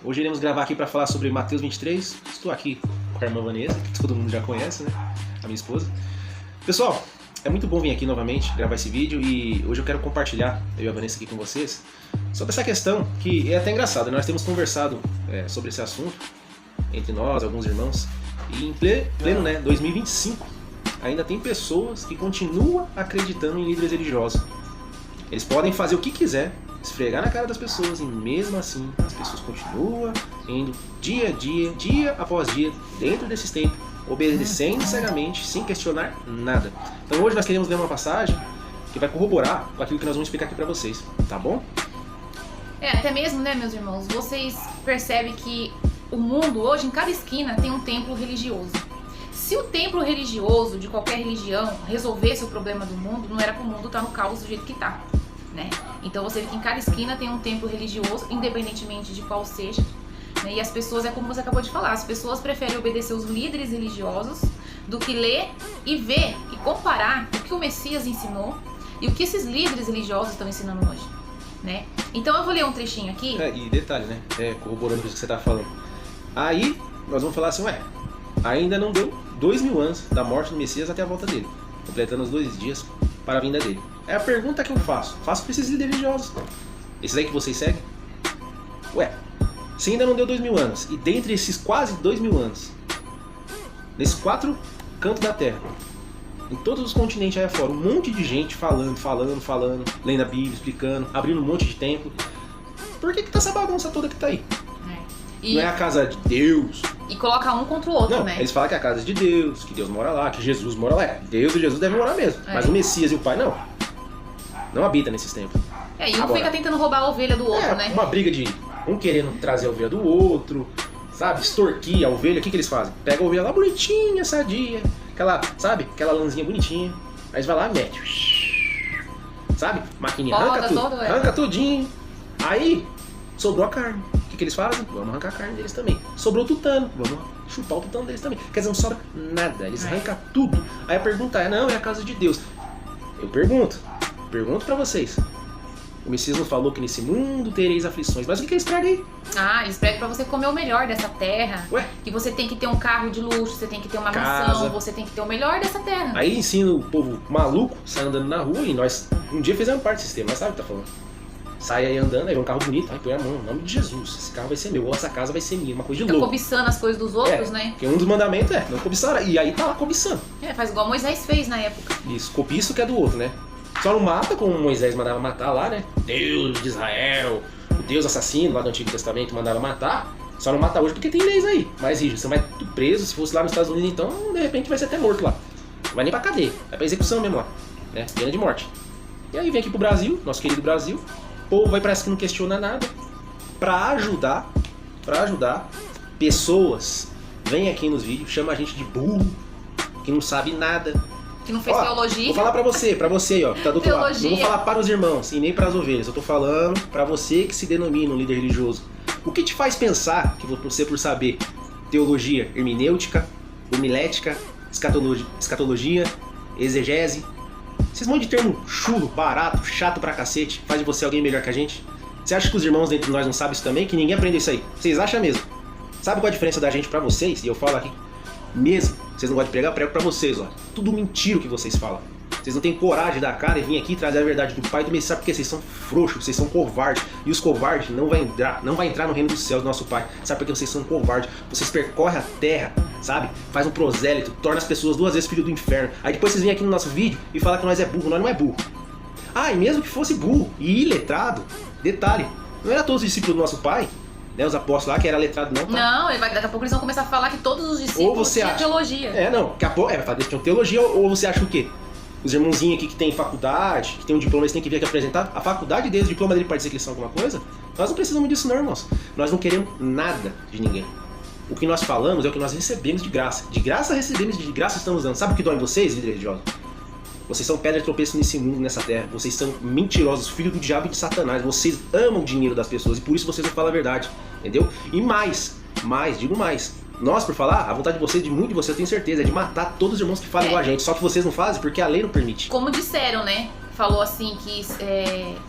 Hoje iremos gravar aqui para falar sobre Mateus 23. Estou aqui com a irmã Vanessa, que todo mundo já conhece, né? A minha esposa. Pessoal, é muito bom vir aqui novamente gravar esse vídeo e hoje eu quero compartilhar, eu e a Vanessa aqui com vocês, sobre essa questão que é até engraçada. Nós temos conversado sobre esse assunto entre nós, alguns irmãos, e em pleno 2025 ainda tem pessoas que continuam acreditando em líderes religiosos. Eles podem fazer o que quiser, esfregar na cara das pessoas, e mesmo assim as pessoas continuam indo dia a dia, dia após dia, dentro desses tempos, obedecendo cegamente, sem questionar nada. Então hoje nós queremos ler uma passagem que vai corroborar com aquilo que nós vamos explicar aqui para vocês, tá bom? Até mesmo, né, meus irmãos, vocês percebem que o mundo hoje, em cada esquina, tem um templo religioso. Se o templo religioso de qualquer religião resolvesse o problema do mundo, não era para o mundo estar no caos do jeito que está, né? Então você vê que em cada esquina tem um templo religioso, independentemente de qual seja, né? E as pessoas, é como você acabou de falar, as pessoas preferem obedecer os líderes religiosos do que ler e ver e comparar o que o Messias ensinou e o que esses líderes religiosos estão ensinando hoje, né? Então eu vou ler um trechinho aqui. E detalhe, né? Corroborando com isso que você tá falando. Aí nós vamos falar assim, ainda não deu 2000 anos da morte do Messias até a volta dele, completando os 2 dias para a vinda dele. É a pergunta que eu faço para esses líderes religiosos. Esses aí que vocês seguem? Se ainda não deu 2000 anos, e dentre esses quase 2000 anos, nesses 4 cantos da Terra, em todos os continentes aí afora, um monte de gente falando, lendo a Bíblia, explicando, abrindo um monte de templo. Por que tá essa bagunça toda que tá aí? Não é a casa de Deus. E coloca um contra o outro, não, né? Eles falam que é a casa de Deus, que Deus mora lá, que Jesus mora lá. Deus e Jesus devem morar mesmo. Mas o Messias e o Pai não habita nesses templos. E um fica tentando roubar a ovelha do outro, né? Uma briga de um querendo trazer a ovelha do outro, sabe? Extorquir a ovelha. O que eles fazem? Pega a ovelha lá bonitinha, sadia, aquela lãzinha bonitinha. Aí eles vão lá e mete. Sabe? Maquininha, arranca tudo. Arranca tudinho. Aí, sobrou a carne. O que eles fazem? Vamos arrancar a carne deles também. Sobrou o tutano. Vamos chupar o tutano deles também. Quer dizer, não sobra nada. Eles arrancam tudo. Aí a pergunta é, é a casa de Deus. Eu pergunto pra vocês. O Messias não falou que nesse mundo tereis aflições. Mas o que eles pregam aí? Eles pregam pra você comer o melhor dessa terra. Que você tem que ter um carro de luxo, você tem que ter uma mansão, você tem que ter o melhor dessa terra. Aí ensina o povo maluco, sai andando na rua, e nós um dia fizemos parte do sistema, mas sabe o que tá falando? Sai aí andando, aí vê um carro bonito, aí põe a mão, em nome de Jesus, esse carro vai ser meu, ou essa casa vai ser minha, uma coisa de louco. Cobiçando as coisas dos outros, né? Porque um dos mandamentos não cobiçar, e aí tá lá cobiçando. Faz igual Moisés fez na época. Isso, cobiça o que é do outro, né? Só não mata como Moisés mandava matar lá, né? Deus de Israel, o Deus assassino lá do Antigo Testamento mandava matar. Só não mata hoje porque tem leis aí. Mas, você vai tudo preso, se fosse lá nos Estados Unidos, então, de repente vai ser até morto lá. Não vai nem pra cadeia, vai pra execução mesmo lá, né? Pena de morte. E aí vem aqui pro Brasil, nosso querido Brasil. O povo vai, parece que não questiona nada. Pra ajudar, pessoas vêm aqui nos vídeos, chama a gente de burro, que não sabe nada, que não fez teologia. Vou falar pra você aí, que tá do outro lado. Não vou falar para os irmãos e nem para as ovelhas. Eu tô falando pra você que se denomina um líder religioso. O que te faz pensar que você, por saber teologia hermenêutica, homilética, escatologia, exegese, esses monte de termo chulo, barato, chato pra cacete, faz de você alguém melhor que a gente? Você acha que os irmãos dentro de nós não sabem isso também? Que ninguém aprendeu isso aí? Vocês acham mesmo? Sabe qual é a diferença da gente pra vocês? E eu falo aqui mesmo, vocês não gostam de pregar, prego pra vocês, tudo mentira o que vocês falam. Vocês não têm coragem de dar a cara e vir aqui trazer a verdade do Pai e do Messias, sabe porque vocês são frouxos, vocês são covardes. E os covardes não vai entrar no reino dos céus do nosso Pai. Sabe porque vocês são covardes? Vocês percorrem a terra, sabe? Faz um prosélito, torna as pessoas 2 vezes filho do inferno. Aí depois vocês vêm aqui no nosso vídeo e falam que nós é burro. Nós não é burro. E mesmo que fosse burro e iletrado, detalhe, não era todos os discípulos do nosso Pai, né, os apóstolos lá, que era letrado, não, tá? Não, daqui a pouco eles vão começar a falar que todos os discípulos tinham teologia. Daqui a pouco, vai falar que eles tinham teologia, ou você acha o quê? Os irmãozinhos aqui que tem faculdade, que tem um diploma, eles têm que vir aqui apresentar a faculdade deles, o diploma dele, para dizer que eles são alguma coisa? Nós não precisamos disso não, irmãos. Nós não queremos nada de ninguém. O que nós falamos é o que nós recebemos de graça. De graça recebemos, de graça estamos dando. Sabe o que dói em vocês, líderes religiosos? Vocês são pedra de tropeço nesse mundo, nessa terra. Vocês são mentirosos, filhos do diabo e de Satanás. Vocês amam o dinheiro das pessoas e por isso vocês não falam a verdade. Entendeu? E digo mais. Nós, por falar, a vontade de vocês, de muito de vocês, eu tenho certeza, é de matar todos os irmãos que falam igual a gente. Só que vocês não fazem porque a lei não permite. Como disseram, né? falou assim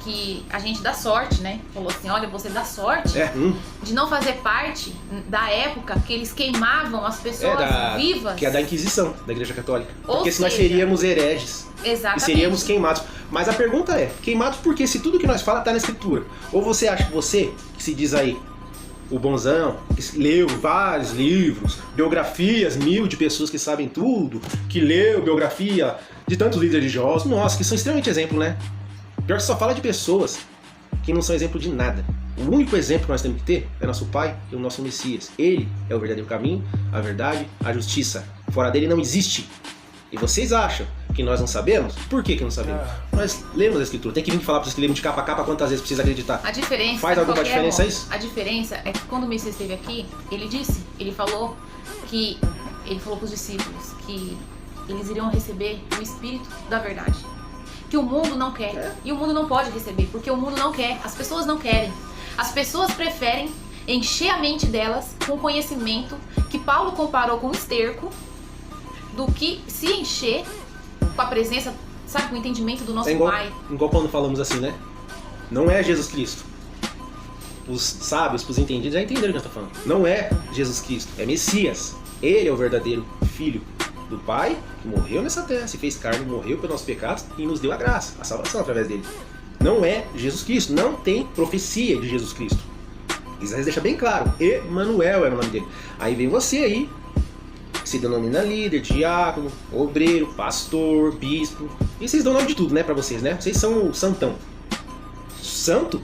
que a gente dá sorte, né? Falou assim, olha, você dá sorte de não fazer parte da época que eles queimavam as pessoas vivas. Que é da Inquisição, da Igreja Católica. Ou porque seja, nós seríamos hereges. Exatamente. E seríamos queimados. Mas a pergunta é, queimados porque se tudo que nós falamos tá na Escritura? Ou você acha que você, que se diz aí, o bonzão, que leu vários livros, biografias, 1000 de pessoas que sabem tudo, que leu biografia de tantos líderes religiosos, nossa, que são extremamente exemplo, né? Pior que só fala de pessoas que não são exemplo de nada. O único exemplo que nós temos que ter é nosso Pai e o nosso Messias. Ele é o verdadeiro caminho, a verdade, a justiça. Fora dele não existe. E vocês acham que nós não sabemos? Por que não sabemos? Nós lemos a Escritura. Tem que vir falar para vocês que lemos de capa a capa quantas vezes precisa acreditar. A diferença... Faz alguma diferença isso? A diferença é que quando o Messias esteve aqui, ele falou para os discípulos que eles iriam receber o Espírito da verdade. Que o mundo não quer. E o mundo não pode receber, porque o mundo não quer. As pessoas não querem. As pessoas preferem encher a mente delas com conhecimento que Paulo comparou com esterco, do que se encher com a presença, sabe, com o entendimento do nosso Pai. Igual quando falamos assim, né? Não é Jesus Cristo. Os sábios, os entendidos já entenderam o que eu estou falando. Não é Jesus Cristo, é Messias. Ele é o verdadeiro Filho do Pai, que morreu nessa terra, se fez carne, morreu pelos nossos pecados e nos deu a graça, a salvação através dele. Não é Jesus Cristo, não tem profecia de Jesus Cristo. Isaías deixa bem claro, Emanuel era o nome dele. Aí vem você aí, que se denomina líder, diácono, obreiro, pastor, bispo. E vocês dão nome de tudo, né, pra vocês, né? Vocês são o santão. Santo?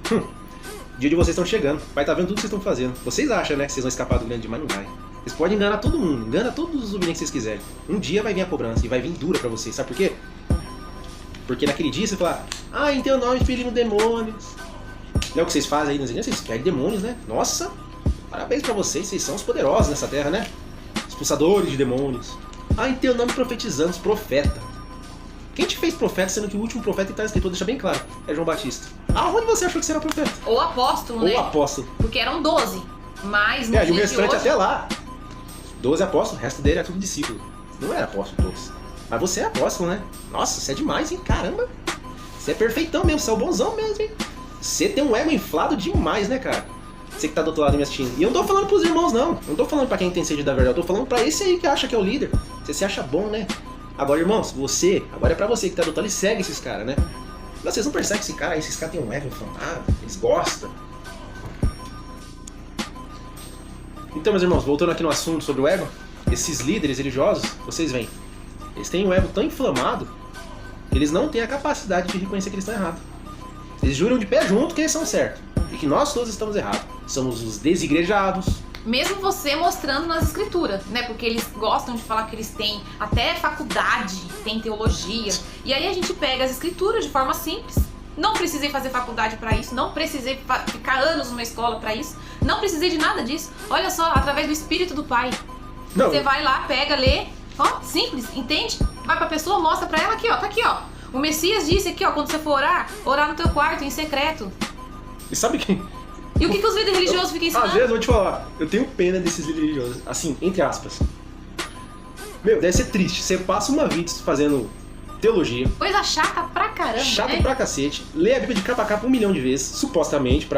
O dia de vocês estão chegando. Vai estar vendo tudo que vocês estão fazendo. Vocês acham, né, que vocês vão escapar do grande, mas não vai. Vocês podem enganar todo mundo, engana todos os obedientes que vocês quiserem. Um dia vai vir a cobrança e vai vir dura pra vocês. Sabe por quê? Porque naquele dia você fala, em teu nome ferimos demônios. Não é o que vocês fazem aí nas igrejas? Vocês querem demônios, né? Nossa, parabéns pra vocês são os poderosos nessa terra, né? Expulsadores de demônios. Em teu nome profetizamos, profeta. Quem te fez profeta, sendo que o último profeta que está escrito, deixa bem claro, é João Batista. Aonde você achou que você era profeta? Ou apóstolo, né? Ou apóstolo. Porque eram 12, mas no e o dia restante de hoje... até lá. 12 apóstolos, o resto dele é tudo discípulo. Não era apóstolo todos. Mas você é apóstolo, né? Nossa, você é demais, hein? Caramba. Você é perfeitão mesmo, você é o bonzão mesmo, hein? Você tem um ego inflado demais, né, cara? Você que tá do outro lado me assistindo. E eu não tô falando pros irmãos, não. Eu não tô falando pra quem tem sede da verdade. Eu tô falando pra esse aí que acha que é o líder. Você se acha bom, né? Agora, irmãos, agora é pra você que tá do outro lado e segue esses caras, né? Vocês não percebem que esses caras têm um ego inflamado, eles gostam. Então, meus irmãos, voltando aqui no assunto sobre o ego, esses líderes religiosos, vocês veem, eles têm um ego tão inflamado, eles não têm a capacidade de reconhecer que eles estão errados. Eles juram de pé junto que eles são certos e que nós todos estamos errados. Somos os desigrejados. Mesmo você mostrando nas escrituras, né? Porque eles gostam de falar que eles têm até faculdade, têm teologia. E aí a gente pega as escrituras de forma simples. Não precisei fazer faculdade pra isso, não precisei ficar anos numa escola pra isso, não precisei de nada disso. Olha só, através do Espírito do Pai. Não. Você vai lá, pega, lê, simples, entende? Vai pra pessoa, mostra pra ela aqui, tá aqui, O Messias disse aqui, quando você for orar no teu quarto, em secreto. E sabe quem? E o que os líderes religiosos ficam ensinando? Às vezes eu vou te falar, eu tenho pena desses líderes religiosos, assim, entre aspas. Meu, deve ser triste. Você passa uma vida fazendo teologia. Coisa chata pra caramba, Chata né? pra cacete. Lê a Bíblia de capa a capa 1 milhão de vezes, supostamente,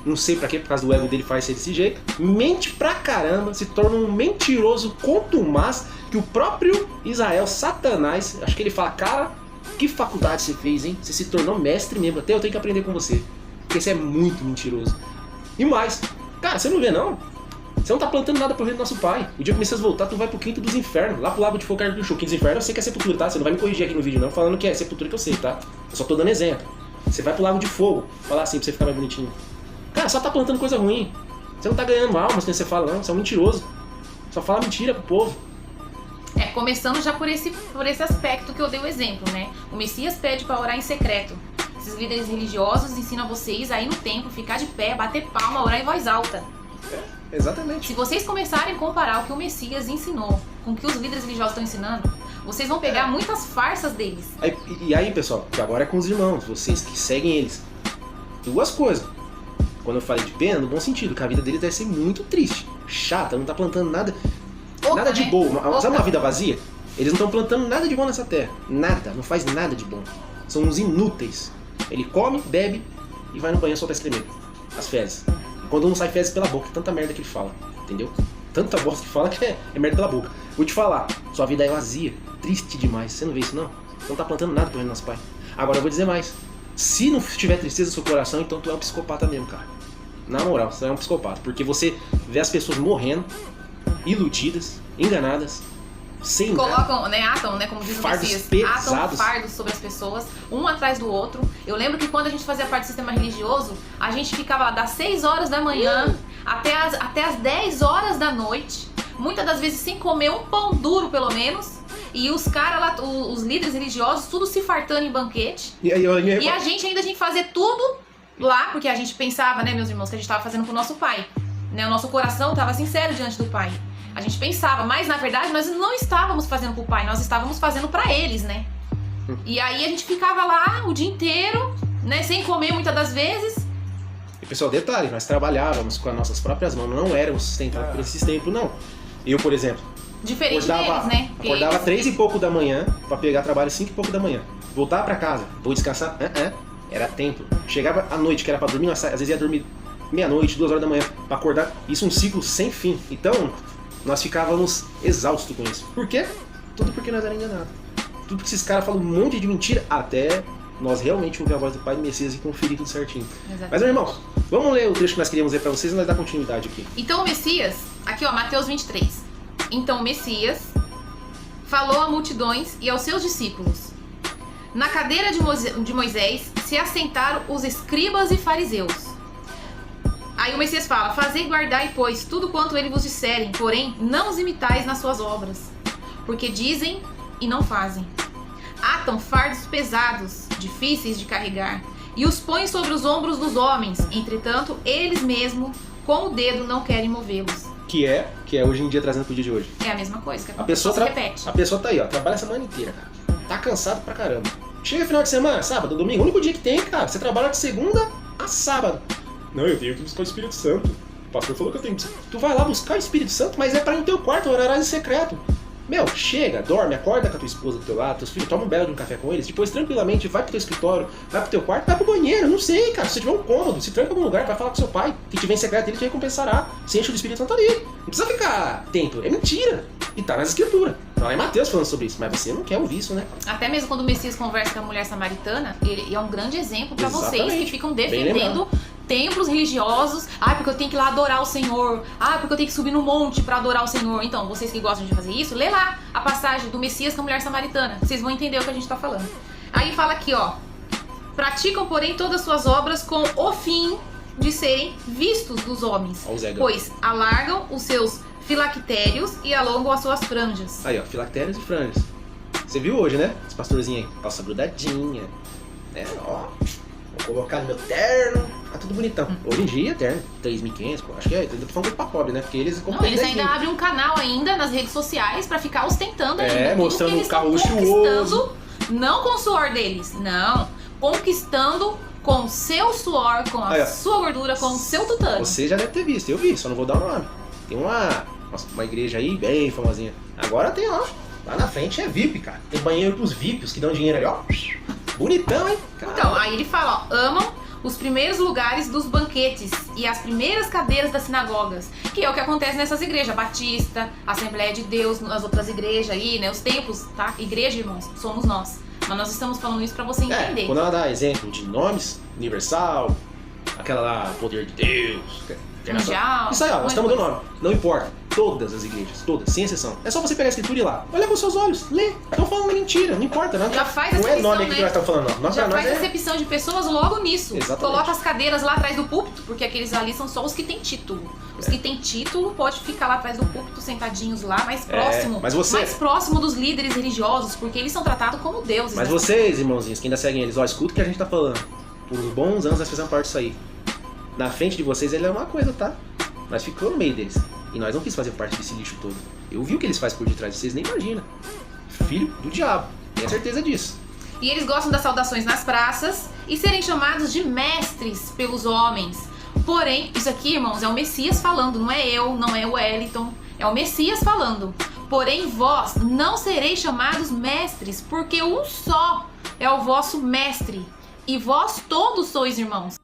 não sei pra quê, por causa do ego dele faz ser desse jeito. Mente pra caramba, se torna um mentiroso contumaz que o próprio Israel, Satanás, acho que ele fala, cara, que faculdade você fez, hein? Você se tornou mestre mesmo, até eu tenho que aprender com você. Porque você é muito mentiroso. E mais, cara, você não vê não? Você não tá plantando nada pro reino do nosso Pai. O dia que o Messias voltar, tu vai pro quinto dos infernos. Lá pro lago de fogo do show. Quinto dos infernos eu sei que é sepultura, tá? Você não vai me corrigir aqui no vídeo não, falando que é sepultura que eu sei, tá? Eu só tô dando exemplo. Você vai pro lago de fogo, falar assim pra você ficar mais bonitinho. Cara, só tá plantando coisa ruim. Você não tá ganhando almas quando você fala não, você é um mentiroso. Só fala mentira pro povo. Começando já por esse aspecto que eu dei o exemplo, né? O Messias pede pra orar em secreto. Esses líderes religiosos ensinam vocês a ir no templo, ficar de pé, bater palma, orar em voz alta. Exatamente. Se vocês começarem a comparar o que o Messias ensinou com o que os líderes religiosos estão ensinando, vocês vão pegar muitas farsas deles. E aí, pessoal, que agora é com os irmãos, vocês que seguem eles. Duas coisas. Quando eu falei de pena, no bom sentido, que a vida deles deve ser muito triste, chata, não tá plantando nada, nada de bom. Sabe uma vida vazia? Eles não estão plantando nada de bom nessa terra. Nada, não faz nada de bom. São uns inúteis. Ele come, bebe e vai no banheiro soltar excremento. As fezes. E quando não sai fezes pela boca, tanta merda que ele fala. Entendeu? Tanta bosta que fala que é merda pela boca. Vou te falar, sua vida é vazia, triste demais. Você não vê isso não? Você não tá plantando nada pro reino do nosso pai. Agora eu vou dizer mais. Se não tiver tristeza no seu coração, então tu é um psicopata mesmo, cara. Na moral, você é um psicopata. Porque você vê as pessoas morrendo, iludidas, enganadas, sem colocam, né, atam, né, como diz o Messias, atam fardos sobre as pessoas, um atrás do outro. Eu lembro que quando a gente fazia parte do sistema religioso, a gente ficava lá das 6 horas da manhã até as 10 horas da noite, muitas das vezes sem comer um pão duro, pelo menos. E os caras lá, os líderes religiosos, tudo se fartando em banquete. E a gente ainda tinha que fazer tudo lá, porque a gente pensava, né, meus irmãos, que a gente estava fazendo pro nosso pai. Né, o nosso coração estava sincero diante do pai. A gente pensava, mas na verdade nós não estávamos fazendo pro pai, nós estávamos fazendo pra eles, né? E aí a gente ficava lá o dia inteiro, né, sem comer muitas das vezes. E pessoal, detalhe, nós trabalhávamos com as nossas próprias mãos, não éramos sustentados por esses tempos, não. Eu, por exemplo, diferente deles, né? Acordava 3 e pouco da manhã pra pegar trabalho 5 e pouco da manhã. Voltava pra casa, vou descansar, era tempo. Chegava à noite, que era pra dormir, às vezes ia dormir meia-noite, 2 horas da manhã, pra acordar. Isso um ciclo sem fim. Então, nós ficávamos exaustos com isso. Por quê? Tudo porque nós éramos enganados. Tudo porque esses caras falam um monte de mentira, até nós realmente ouvir a voz do Pai do Messias e conferir tudo certinho. Exatamente. Mas, meu irmão, vamos ler o trecho que nós queríamos ler pra vocês e nós dar continuidade aqui. Então o Messias, aqui ó, Mateus 23. Então o Messias falou a multidões e aos seus discípulos. Na cadeira de Moisés se assentaram os escribas e fariseus. Aí o Messias fala, fazei e guardai, pois, tudo quanto ele vos disserem, porém, não os imitais nas suas obras, porque dizem e não fazem. Atam fardos pesados, difíceis de carregar, e os põem sobre os ombros dos homens, entretanto, eles mesmos, com o dedo, não querem movê-los. Que é hoje em dia, trazendo pro dia de hoje. É a mesma coisa, que a pessoa se repete. A pessoa tá aí, ó, trabalha a semana inteira, cara. Tá cansado pra caramba. Chega final de semana, sábado, domingo, o único dia que tem, cara. Você trabalha de segunda a sábado. Não, eu tenho que buscar o Espírito Santo. O pastor falou que eu tenho que... Tu vai lá buscar o Espírito Santo, mas é pra ir no teu quarto, horário secreto. Meu, chega, dorme, acorda com a tua esposa do teu lado, teus filhos, toma um belo de um café com eles, depois tranquilamente vai pro teu escritório, vai pro teu quarto, vai pro banheiro, não sei, cara. Se você tiver um cômodo, se tranca em algum lugar, vai falar com seu pai, que te vem em secreto, ele te recompensará. Se enche do Espírito Santo ali. Não precisa ficar atento, é mentira. E tá nas escrituras. Tá lá em Mateus falando sobre isso, mas você não quer ouvir isso, né? Até mesmo quando o Messias conversa com a mulher samaritana, ele é um grande exemplo pra vocês que ficam defendendo templos religiosos. Porque eu tenho que ir lá adorar o Senhor. Porque eu tenho que subir no monte pra adorar o Senhor. Então, vocês que gostam de fazer isso, lê lá a passagem do Messias com a mulher samaritana. Vocês vão entender o que a gente tá falando. Aí fala aqui, ó. Praticam, porém, todas as suas obras com o fim de serem vistos dos homens. Pois alargam os seus filactérios e alongam as suas franjas. Aí, ó, filactérios e franjas. Você viu hoje, né? Os pastorzinhos aí, calça grudadinha. Ó. Vou colocar no meu terno. Tá tudo bonitão. Hoje em dia, terno, 3.500, acho que é. Tô falando pra pobre, né? Porque eles compram. Não, eles ainda abrem um canal ainda nas redes sociais pra ficar ostentando ainda. Mostrando o carro luxuoso. Não com o suor deles, não. Conquistando com o seu suor, com a sua gordura, com o seu tutano. Você já deve ter visto, eu vi, só não vou dar o nome. Tem uma igreja aí bem famosinha. Agora tem, ó, lá na frente é VIP, cara. Tem banheiro pros VIPs que dão dinheiro ali, ó. Bonitão, hein? Caramba. Então, aí ele fala, ó, amam os primeiros lugares dos banquetes e as primeiras cadeiras das sinagogas, que é o que acontece nessas igrejas, Batista, Assembleia de Deus, nas outras igrejas aí, né, os templos, tá? Igreja, irmãos, somos nós. Mas nós estamos falando isso pra você entender. Quando ela dá exemplo de nomes, Universal, aquela lá, Poder de Deus, Mundial. Isso aí, ó, nós estamos dando nome. Não importa. Todas as igrejas, todas, sem exceção. É só você pegar a escritura e ir lá. Olha com seus olhos, lê. Estão falando mentira, não importa. Não, já faz não é nome aqui que nós estamos falando, não. Já faz acepção de pessoas logo nisso. Exatamente. Coloca as cadeiras lá atrás do púlpito, porque aqueles ali são só os que têm título. Os que têm título pode ficar lá atrás do púlpito, sentadinhos lá, mais próximo. Mais próximo dos líderes religiosos, porque eles são tratados como deuses. Mas vocês, irmãozinhos, que ainda seguem eles, ó, escuta o que a gente tá falando. Por uns bons anos nós fizemos parte disso aí. Na frente de vocês ele é uma coisa, tá? Nós ficamos no meio deles. E nós não quis fazer parte desse lixo todo. Eu vi o que eles fazem por detrás de vocês, nem imagina. Filho do diabo, tenho certeza disso. E eles gostam das saudações nas praças e serem chamados de mestres pelos homens. Porém, isso aqui, irmãos, é o Messias falando, não é eu, não é o Wellington. É o Messias falando. Porém vós não sereis chamados mestres, porque um só é o vosso mestre, e vós todos sois irmãos.